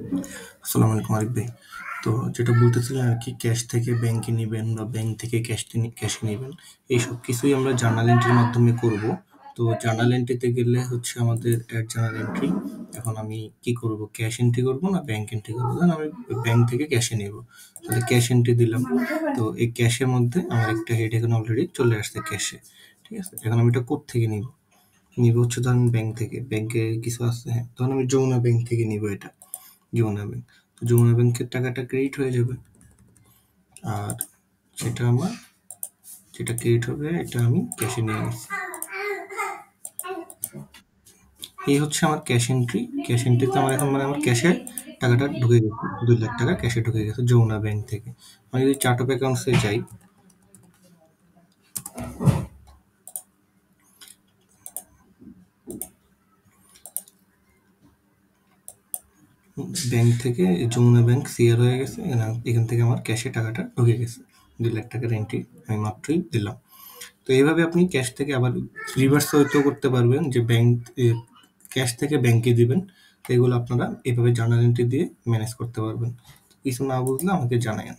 আসসালামু আলাইকুম আরিফ ভাই। তো যেটা বলতেছিলেন আরকি ক্যাশ থেকে ব্যাংকে নিবেন বা ব্যাংক থেকে ক্যাশে নিবেন। এই সব কিছুই আমরা জার্নাল এন্ট্রির মাধ্যমে করব। তো জার্নাল এন্ট্রিতে গেলে হচ্ছে আমাদের এড জার্নাল এন্ট্রি। এখন আমি কি করব? ক্যাশ এন্ট্রি করব না ব্যাংক এন্ট্রি করব? ধরেন আমি ব্যাংক থেকে ক্যাশে নিব। তাহলে ক্যাশ এন্ট্রি দিলাম। তো এই ক্যাশের মধ্যে আমার একটা হেড এখানে অলরেডি চলে আসছে ক্যাশে। ঠিক আছে? এখন আমি এটা কোত্থেকে নিব? নিব হচ্ছে ধরেন ব্যাংক থেকে। ব্যাংকে কিছু আছে, হ্যাঁ। ধরেন আমি যমুনা ব্যাংক থেকে নিব এটা। যমুনা ব্যাংক। তো যমুনা ব্যাংকের টাকাটা ক্রেডিট হয়ে যাবে। আর সেটা আমার যেটা ক্রেডিট হবে এটা আমি ক্যাশে নিয়ে নিচ্ছি। এই হচ্ছে আমার ক্যাশ এন্ট্রি। ক্যাশ এন্ট্রিতে আমার এখন মানে আমার ক্যাশে টাকাটা ঢুকে গেছে। 2 লাখ টাকা ক্যাশে ঢুকে গেছে যমুনা ব্যাংক থেকে। আমি যদি চার্ট অফ অ্যাকাউন্টসে যাই, ব্যাংক থেকে যমুনা ব্যাংক সিআর হয়ে গেছে। এখান থেকে আমার ক্যাশে টাকাটা ঢুকে গেছে। 2 লাখ টাকার এন্ট্রি আমি মাত্রই দিলাম। তো এইভাবে আপনি ক্যাশ থেকে আবার রিভার্স হইতেও করতে পারবেন, যে ব্যাংক ক্যাশ থেকে ব্যাংকে দিবেন। তো এগুলো আপনারা এভাবে জার্নাল এন্ট্রি দিয়ে ম্যানেজ করতে পারবেন। কিছু না বুঝলে আমাকে জানাবেন।